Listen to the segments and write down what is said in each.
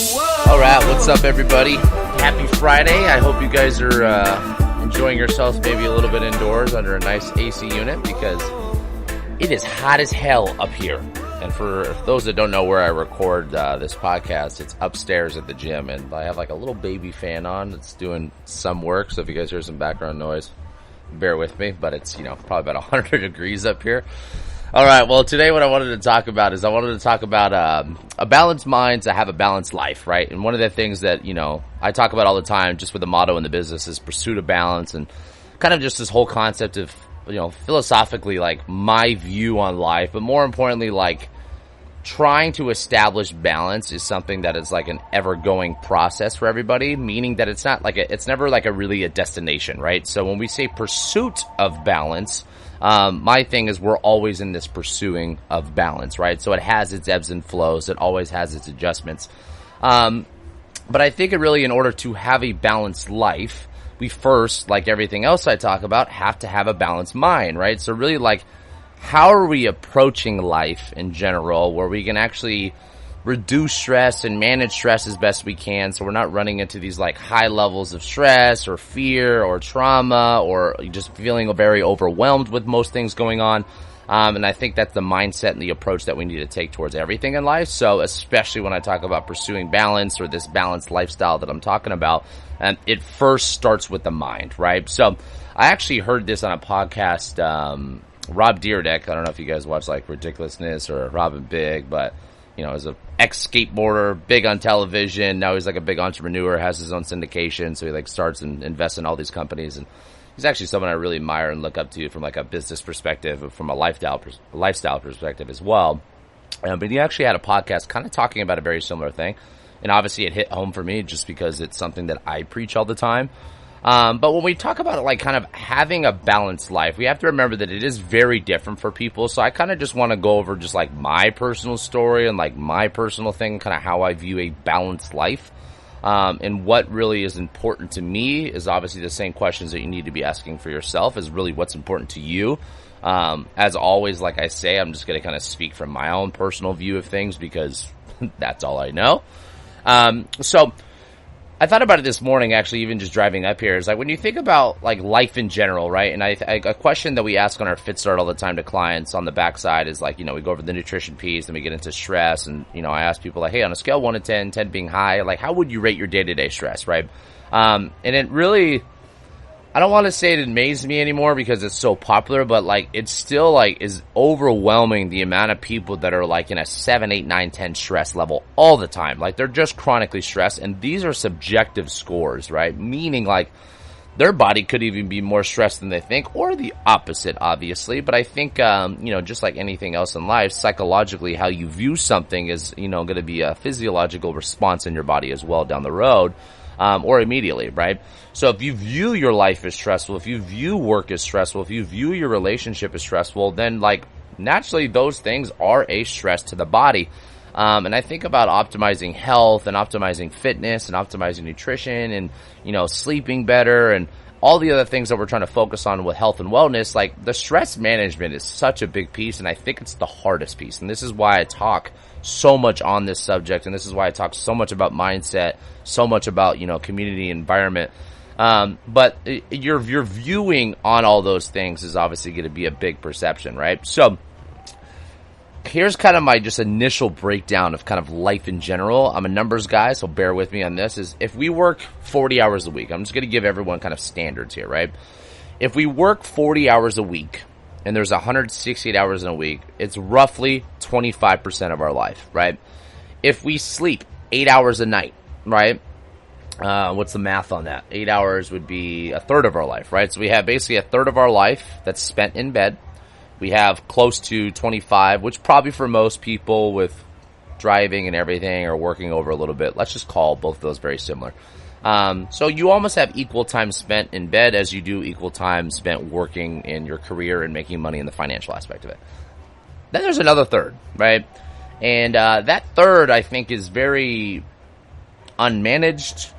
All right, what's up, everybody? Happy Friday. I hope you guys are enjoying yourselves maybe a little bit indoors under a nice AC unit because it is hot as hell up here. And for those that don't know where I record this podcast, it's upstairs at the gym, and I have like a little baby fan on that's doing some work. So if you guys hear some background noise, bear with me, but it's, probably about 100 degrees up here. All right, well, today what I wanted to talk about is a balanced mind to have a balanced life, right? And one of the things that, I talk about all the time just with the motto in the business is pursuit of balance, and kind of just this whole concept of, philosophically, like, my view on life, but more importantly, like, trying to establish balance is something that is like an ever-going process for everybody, meaning that it's not like it's never like really a destination, right? So when we say pursuit of balance, my thing is we're always in this pursuing of balance, right? So it has its ebbs and flows. It always has its adjustments. But I think in order to have a balanced life, we first, like everything else I talk about, have to have a balanced mind, right? So really, like, how are we approaching life in general where we can actually reduce stress and manage stress as best we can, so we're not running into these like high levels of stress or fear or trauma or just feeling very overwhelmed with most things going on. And I think that's the mindset and the approach that we need to take towards everything in life. So especially when I talk about pursuing balance or this balanced lifestyle that I'm talking about, it first starts with the mind, right? So I actually heard this on a podcast, Rob Dyrdek. I don't know if you guys watch like Ridiculousness or Robin Big, but he's an ex-skateboarder, big on television. Now he's like a big entrepreneur, has his own syndication. So he like starts and invests in all these companies. And he's actually someone I really admire and look up to from like a business perspective, from a lifestyle perspective as well. But he actually had a podcast kind of talking about a very similar thing. And obviously it hit home for me just because it's something that I preach all the time. But when we talk about it, like kind of having a balanced life, we have to remember that it is very different for people. So I kind of just want to go over just like my personal story and like my personal thing, kind of how I view a balanced life. And what really is important to me is obviously the same questions that you need to be asking for yourself is really what's important to you. As always, like I say, I'm just going to kind of speak from my own personal view of things because that's all I know. So I thought about it this morning, actually, even just driving up here. Is like when you think about like life in general, right? And a question that we ask on our Fit Start all the time to clients on the backside is like, we go over the nutrition piece, and we get into stress, and I ask people like, hey, on a scale of 1 to 10, 10 being high, like how would you rate your day-to-day stress, right? And it really, I don't want to say it amazes me anymore because it's so popular, but like it's still like is overwhelming the amount of people that are like in a 7, 8, 9, 10 stress level all the time. Like they're just chronically stressed, and these are subjective scores, right? Meaning like their body could even be more stressed than they think, or the opposite, obviously. But I think, just like anything else in life, psychologically, how you view something is, going to be a physiological response in your body as well down the road. Or immediately, right? So if you view your life as stressful, if you view work as stressful, if you view your relationship as stressful, then like naturally those things are a stress to the body. And I think about optimizing health and optimizing fitness and optimizing nutrition and, sleeping better and all the other things that we're trying to focus on with health and wellness. Like the stress management is such a big piece, and I think it's the hardest piece. And this is why I talk so much on this subject, and this is why I talk so much about mindset, so much about, community environment. But your viewing on all those things is obviously going to be a big perception, right? So here's kind of my just initial breakdown of kind of life in general. I'm a numbers guy, so bear with me on this. Is if we work 40 hours a week, I'm just going to give everyone kind of standards here, right? If we work 40 hours a week, and there's 168 hours in a week, it's roughly 25% of our life, right? If we sleep 8 hours a night, right? What's the math on that? 8 hours would be a third of our life, right? So we have basically a third of our life that's spent in bed. We have close to 25, which probably for most people with driving and everything or working over a little bit, let's just call both of those very similar. So you almost have equal time spent in bed as you do equal time spent working in your career and making money in the financial aspect of it. Then there's another third, right? And that third, I think, is very unmanaged,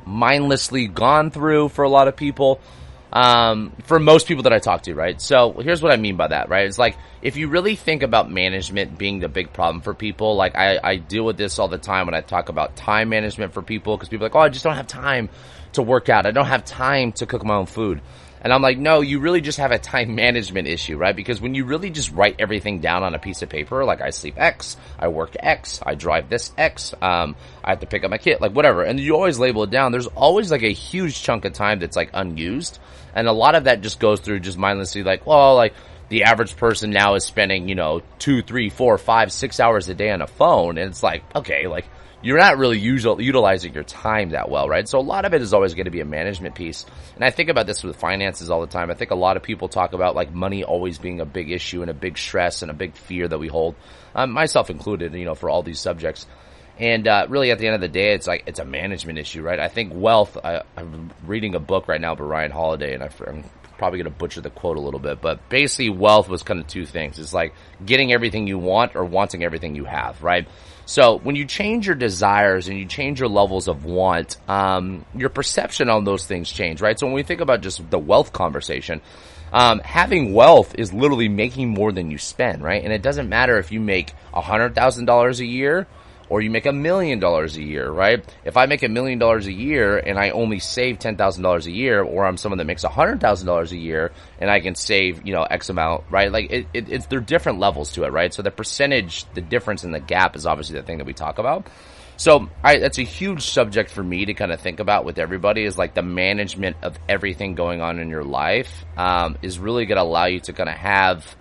mindlessly gone through for a lot of people. for most people that I talk to, right? So here's what I mean by that, right? It's like, if you really think about management being the big problem for people, like I deal with this all the time when I talk about time management for people, because people are like, oh, I just don't have time to work out. I don't have time to cook my own food. And I'm like, no, you really just have a time management issue, right? Because when you really just write everything down on a piece of paper, like I sleep X, I work X, I drive this X, I have to pick up my kid, like whatever. And you always label it down. There's always like a huge chunk of time that's like unused. And a lot of that just goes through just mindlessly like, well, like the average person now is spending, 2, 3, 4, 5, 6 hours a day on a phone. And it's like, okay, like, you're not really utilizing your time that well, right? So a lot of it is always going to be a management piece. And I think about this with finances all the time. I think a lot of people talk about like money always being a big issue and a big stress and a big fear that we hold, myself included, for all these subjects. And really at the end of the day, it's like, it's a management issue, right? I think wealth, I'm reading a book right now by Ryan Holiday, and I'm probably going to butcher the quote a little bit, but basically wealth was kind of two things. It's like getting everything you want or wanting everything you have, right? So when you change your desires and you change your levels of want, your perception on those things change, right? So when we think about just the wealth conversation, having wealth is literally making more than you spend, right? And it doesn't matter if you make $100,000 a year or you make $1 million a year, right? If I make $1 million a year and I only save $10,000 a year, or I'm someone that makes $100,000 a year and I can save, X amount, right? Like it's there are different levels to it, right? So the percentage, the difference in the gap is obviously the thing that we talk about. So that's a huge subject for me to kind of think about with everybody, is like the management of everything going on in your life, is really going to allow you to kind of have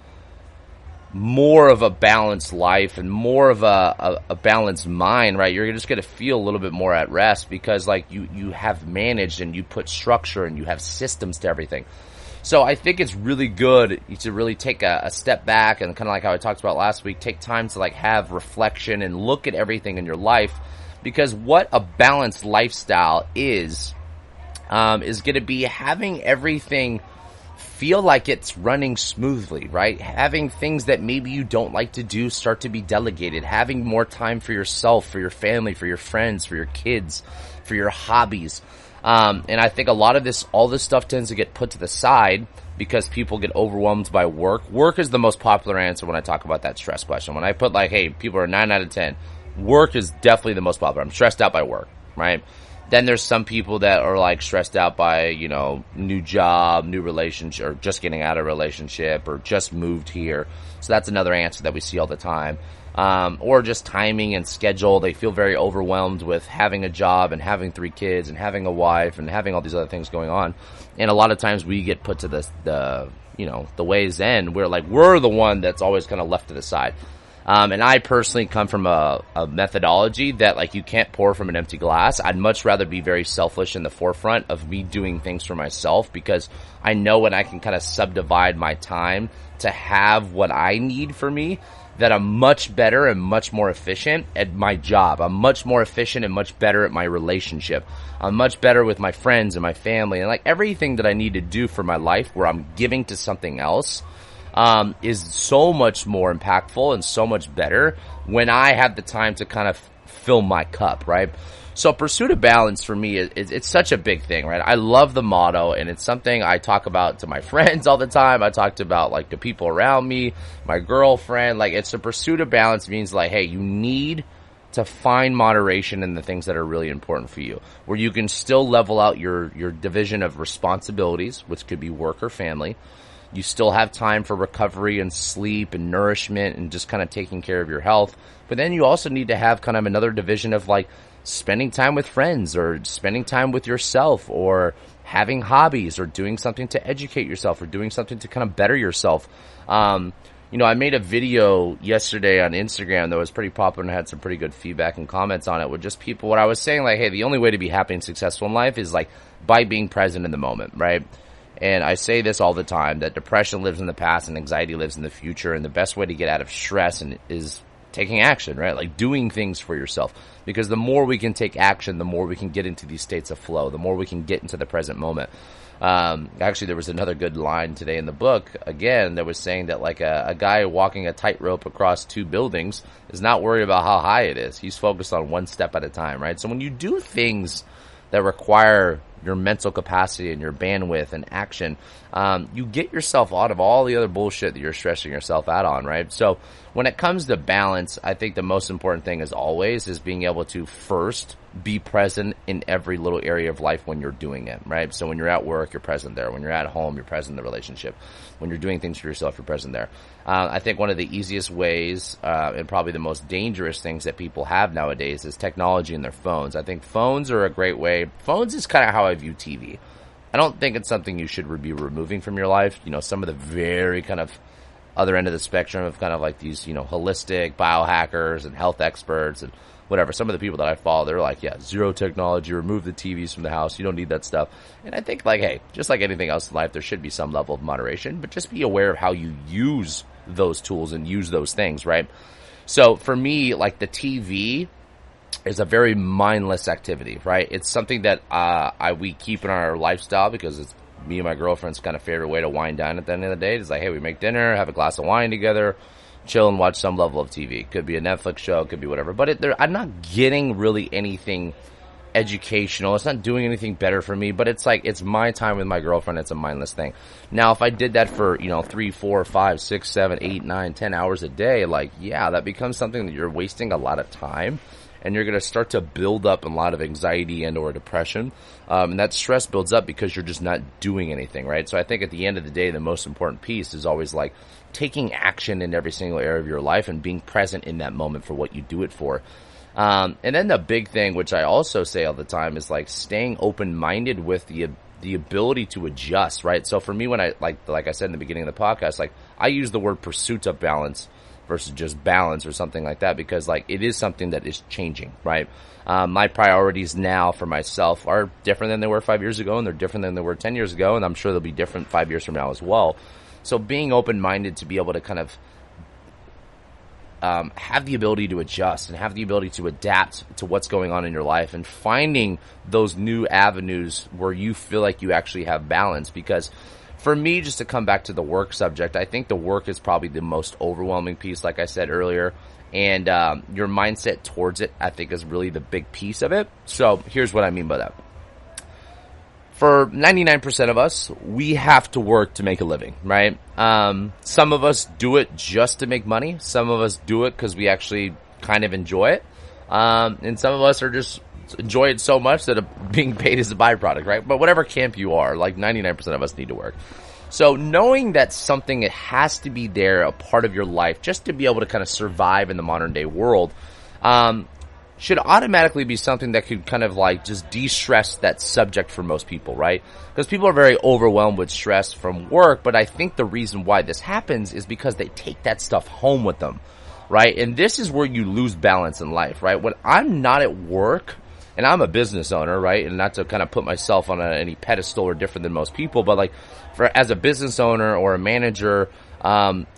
more of a balanced life and more of a balanced mind, right? You're just going to feel a little bit more at rest because like you have managed and you put structure and you have systems to everything. So I think it's really good to really take a step back and kind of like how I talked about last week, take time to like have reflection and look at everything in your life, because what a balanced lifestyle is going to be having everything feel like it's running smoothly, right? Having things that maybe you don't like to do start to be delegated, having more time for yourself, for your family, for your friends, for your kids, for your hobbies. And I think a lot of all this stuff tends to get put to the side because people get overwhelmed by work. Work is the most popular answer when I talk about that stress question. When I put like, hey, people are 9 out of 10, work is definitely the most popular. I'm stressed out by work, right? Then there's some people that are like stressed out by, new job, new relationship, or just getting out of a relationship, or just moved here. So that's another answer that we see all the time. Or just timing and schedule. They feel very overwhelmed with having a job and having 3 kids and having a wife and having all these other things going on. And a lot of times we get put to the ways end where like we're the one that's always kind of left to the side. And I personally come from a methodology that like you can't pour from an empty glass. I'd much rather be very selfish in the forefront of me doing things for myself, because I know when I can kind of subdivide my time to have what I need for me, that I'm much better and much more efficient at my job. I'm much more efficient and much better at my relationship. I'm much better with my friends and my family, and like everything that I need to do for my life where I'm giving to something else is so much more impactful and so much better when I have the time to kind of fill my cup, right? So pursuit of balance for me, it's such a big thing, right? I love the motto, and it's something I talk about to my friends all the time. I talked about like the people around me, my girlfriend. Like, it's a pursuit of balance means like, hey, you need to find moderation in the things that are really important for you, where you can still level out your division of responsibilities, which could be work or family. You still have time for recovery and sleep and nourishment and just kind of taking care of your health. But then you also need to have kind of another division of like spending time with friends, or spending time with yourself, or having hobbies, or doing something to educate yourself, or doing something to kind of better yourself. I made a video yesterday on Instagram that was pretty popular and had some pretty good feedback and comments on it, with just people, what I was saying, like, hey, the only way to be happy and successful in life is like by being present in the moment, right? And I say this all the time, that depression lives in the past and anxiety lives in the future. And the best way to get out of stress is taking action, right? Like doing things for yourself. Because the more we can take action, the more we can get into these states of flow, the more we can get into the present moment. Actually, there was another good line today in the book, again, that was saying that like a guy walking a tightrope across 2 buildings is not worried about how high it is. He's focused on one step at a time, right? So when you do things that require your mental capacity and your bandwidth and action, you get yourself out of all the other bullshit that you're stressing yourself out on, right? So when it comes to balance, I think the most important thing as always is being able to first be present in every little area of life when you're doing it, right? So when you're at work, you're present there. When you're at home, you're present in the relationship. When you're doing things for yourself, you're present there. I think one of the easiest ways, and probably the most dangerous things that people have nowadays is technology in their phones. I think phones are a great way. Phones is kind of how I view TV. I don't think it's something you should be removing from your life. You know, some of the very kind of other end of the spectrum of kind of like these, you know, holistic biohackers and health experts and whatever. Some of the people that I follow, they're like, yeah, zero technology, remove the TVs from the house. You don't need that stuff. And I think, like, hey, just like anything else in life, there should be some level of moderation, but just be aware of how you use those tools and use those things, right? So for me, like, the TV is a very mindless activity, right? It's something that we keep in our lifestyle because it's me and my girlfriend's kind of favorite way to wind down at the end of the day. It's like, hey, we make dinner, have a glass of wine together, chill and watch some level of TV. Could be a Netflix show, could be whatever. But I'm not getting really anything educational. It's not doing anything better for me, but it's like, it's my time with my girlfriend. It's a mindless thing. Now, if I did that for, 3, 4, 5, 6, 7, 8, 9, 10 hours a day, like, yeah, that becomes something that you're wasting a lot of time. And you're going to start to build up a lot of anxiety and or depression. And that stress builds up because you're just not doing anything, right? So I think at the end of the day, the most important piece is always like taking action in every single area of your life and being present in that moment for what you do it for. And then the big thing, which I also say all the time, is like staying open-minded with the ability to adjust, right? So for me, when I, like I said in the beginning of the podcast, like I use the word pursuit of balance versus just balance or something like that, because like it is something that is changing, right? My priorities now for myself are different than they were 5 years ago, and they're different than they were 10 years ago, and I'm sure they'll be different 5 years from now as well. So being open-minded to be able to kind of have the ability to adjust and have the ability to adapt to what's going on in your life and finding those new avenues where you feel like you actually have balance. Because for me, just to come back to the work subject, I think the work is probably the most overwhelming piece, like I said earlier. And your mindset towards it, I think, is really the big piece of it. So here's what I mean by that. For 99% of us, we have to work to make a living, right? Some of us do it just to make money. Some of us do it because we actually kind of enjoy it. And some of us are just enjoy it so much that being paid is a byproduct, right? But whatever camp you are, like 99% of us need to work. So knowing that something that has to be there, a part of your life, just to be able to kind of survive in the modern day world, should automatically be something that could kind of like just de-stress that subject for most people, right? Because people are very overwhelmed with stress from work, but I think the reason why this happens is because they take that stuff home with them, right? And this is where you lose balance in life, right? When I'm not at work, and I'm a business owner, right? And not to kind of put myself on any pedestal or different than most people, but like as a business owner or a manager,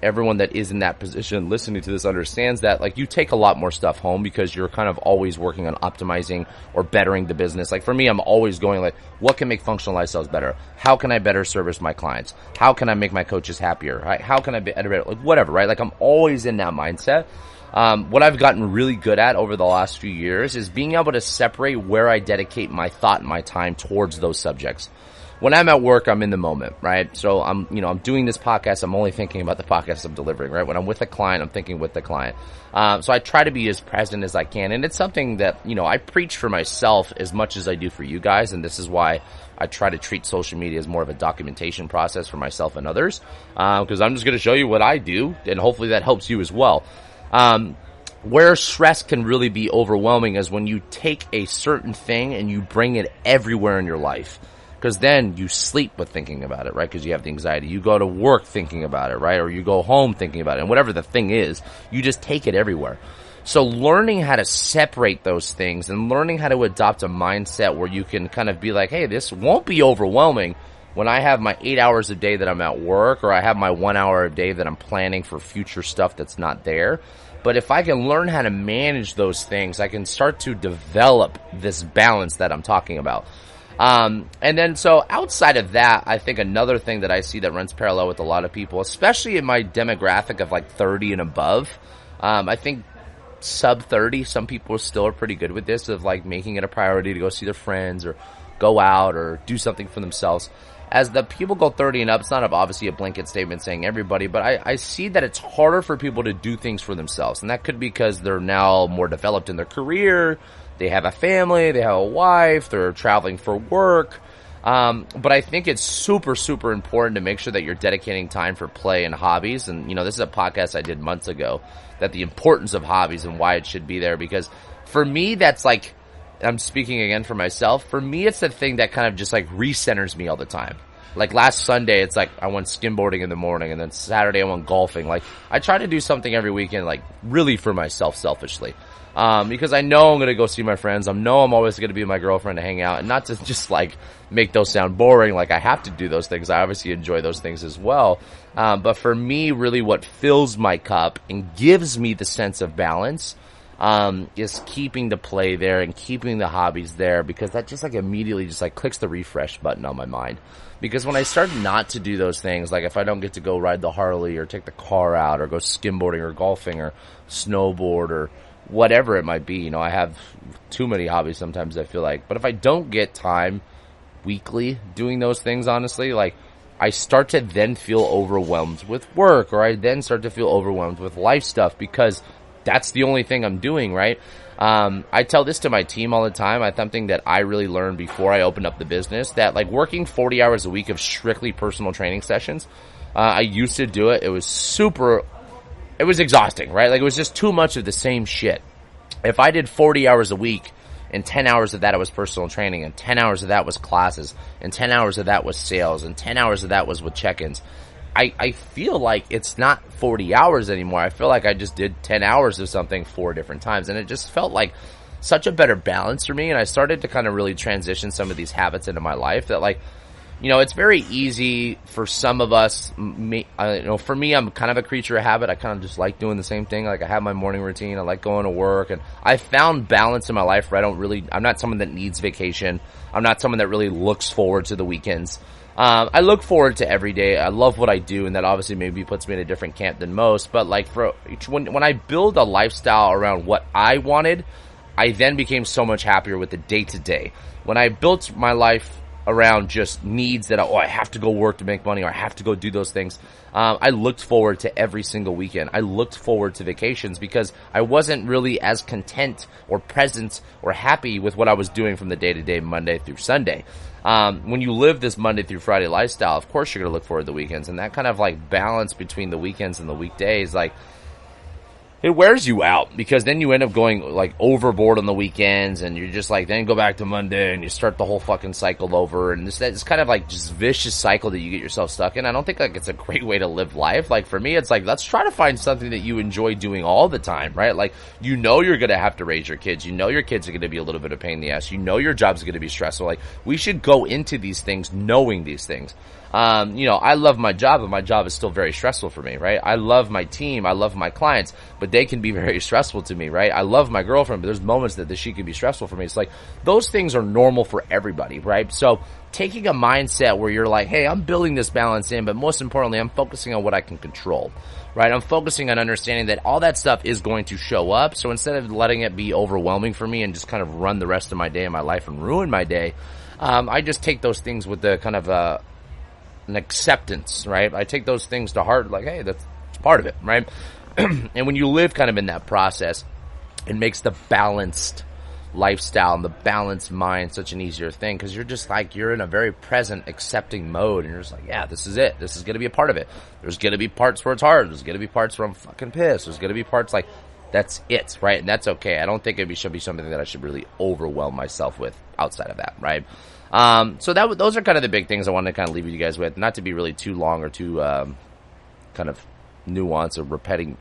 everyone that is in that position listening to this understands that like you take a lot more stuff home because you're kind of always working on optimizing or bettering the business. Like for me, I'm always going like, what can make functional lifestyles better? How can I better service my clients? How can I make my coaches happier? Right? How can I be better? Like whatever, right? Like I'm always in that mindset. What I've gotten really good at over the last few years is being able to separate where I dedicate my thought and my time towards those subjects. When I'm at work, I'm in the moment, right? So I'm doing this podcast. I'm only thinking about the podcast I'm delivering, right? When I'm with a client, I'm thinking with the client. So I try to be as present as I can. And it's something that, I preach for myself as much as I do for you guys. And this is why I try to treat social media as more of a documentation process for myself and others. Because I'm just going to show you what I do, and hopefully that helps you as well. Where stress can really be overwhelming is when you take a certain thing and you bring it everywhere in your life. Because then you sleep with thinking about it, right? Because you have the anxiety. You go to work thinking about it, right? Or you go home thinking about it. And whatever the thing is, you just take it everywhere. So learning how to separate those things and learning how to adopt a mindset where you can kind of be like, hey, this won't be overwhelming when I have my 8 hours a day that I'm at work, or I have my 1 hour a day that I'm planning for future stuff that's not there. But if I can learn how to manage those things, I can start to develop this balance that I'm talking about. And then so outside of that, I think another thing that I see that runs parallel with a lot of people, especially in my demographic of like 30 and above, I think sub 30, some people still are pretty good with this, of like making it a priority to go see their friends or go out or do something for themselves. As the people go 30 and up, it's not obviously a blanket statement saying everybody, but I see that it's harder for people to do things for themselves. And that could be because they're now more developed in their career, they have a family, they have a wife, they're traveling for work. But I think it's super, super important to make sure that you're dedicating time for play and hobbies. And, this is a podcast I did months ago, that the importance of hobbies and why it should be there. Because for me, that's like, I'm speaking again for myself. For me, it's the thing that kind of just like recenters me all the time. Like last Sunday, it's like I went skimboarding in the morning, and then Saturday I went golfing. Like I try to do something every weekend, like really for myself selfishly. Because I know I'm going to go see my friends. I know I'm always going to be with my girlfriend to hang out, and not to just like make those sound boring. Like I have to do those things. I obviously enjoy those things as well. But for me, really what fills my cup and gives me the sense of balance is keeping the play there and keeping the hobbies there, because that just like immediately just like clicks the refresh button on my mind. Because when I start not to do those things, like if I don't get to go ride the Harley or take the car out or go skimboarding or golfing or snowboard or whatever it might be, I have too many hobbies sometimes, I feel like. But if I don't get time weekly doing those things, honestly, like I start to then feel overwhelmed with work, or I then start to feel overwhelmed with life stuff, because that's the only thing I'm doing, right? I tell this to my team all the time. Something that I really learned before I opened up the business, that like working 40 hours a week of strictly personal training sessions, I used to do it. It was exhausting, right? Like it was just too much of the same shit. If I did 40 hours a week, and 10 hours of that was personal training, and 10 hours of that was classes, and 10 hours of that was sales, and 10 hours of that was with check-ins, I feel like it's not 40 hours anymore. I feel like I just did 10 hours of something 4 different times, and it just felt like such a better balance for me. And I started to kind of really transition some of these habits into my life that, like, it's very easy for some of us. For me, I'm kind of a creature of habit. I kind of just like doing the same thing. Like I have my morning routine. I like going to work, and I found balance in my life where I'm not someone that needs vacation. I'm not someone that really looks forward to the weekends. I look forward to every day. I love what I do, and that obviously maybe puts me in a different camp than most. But like when I build a lifestyle around what I wanted, I then became so much happier with the day to day. When I built my life around just needs that, I have to go work to make money, or I have to go do those things, I looked forward to every single weekend. I looked forward to vacations, because I wasn't really as content or present or happy with what I was doing from the day to day, Monday through Sunday. When you live this Monday through Friday lifestyle, of course you're going to look forward to the weekends, and that kind of like balance between the weekends and the weekdays, like, it wears you out, because then you end up going like overboard on the weekends, and you're just like, then go back to Monday and you start the whole fucking cycle over, and it's kind of like just vicious cycle that you get yourself stuck in. I don't think like it's a great way to live life. Like for me, it's like, let's try to find something that you enjoy doing all the time, right? Like, you're going to have to raise your kids. Your kids are going to be a little bit of pain in the ass. Your job's going to be stressful. Like, we should go into these things knowing these things. I love my job, but my job is still very stressful for me, right? I love my team. I love my clients, but they can be very stressful to me, right? I love my girlfriend, but there's moments that she can be stressful for me. It's like, those things are normal for everybody, right? So taking a mindset where you're like, hey, I'm building this balance in, but most importantly, I'm focusing on what I can control, right? I'm focusing on understanding that all that stuff is going to show up. So instead of letting it be overwhelming for me and just kind of run the rest of my day and my life and ruin my day, I just take those things with the kind of, an acceptance, right? I take those things to heart, like, hey, that's part of it, right? And when you live kind of in that process, it makes the balanced lifestyle and the balanced mind such an easier thing, because you're just like, you're in a very present, accepting mode, and you're just like, yeah, this is it. This is going to be a part of it. There's going to be parts where it's hard. There's going to be parts where I'm fucking pissed. There's going to be parts like, that's it, right? And that's okay. I don't think it should be something that I should really overwhelm myself with outside of that, right? So those are kind of the big things I wanted to kind of leave you guys with, not to be really too long or too kind of nuanced or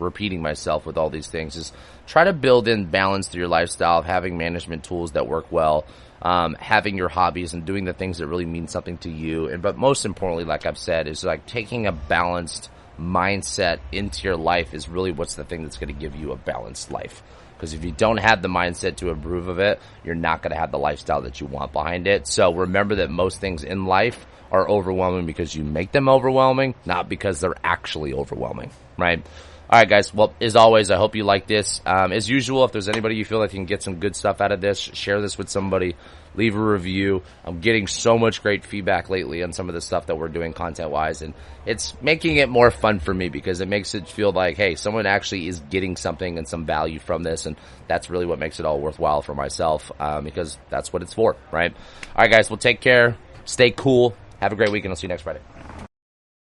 repeating myself with all these things. Is try to build in balance through your lifestyle of having management tools that work well, having your hobbies and doing the things that really mean something to you. But most importantly, like I've said, is like taking a balanced mindset into your life is really what's the thing that's going to give you a balanced life. Because if you don't have the mindset to approve of it, you're not going to have the lifestyle that you want behind it. So remember that most things in life are overwhelming because you make them overwhelming, not because they're actually overwhelming, right? All right, guys. Well, as always, I hope you like this. As usual, if there's anybody you feel like can get some good stuff out of this, share this with somebody. Leave a review. I'm getting so much great feedback lately on some of the stuff that we're doing content-wise, and it's making it more fun for me because it makes it feel like, hey, someone actually is getting something and some value from this, and that's really what makes it all worthwhile for myself, because that's what it's for, right? All right, guys. Well, take care. Stay cool. Have a great week, and I'll see you next Friday.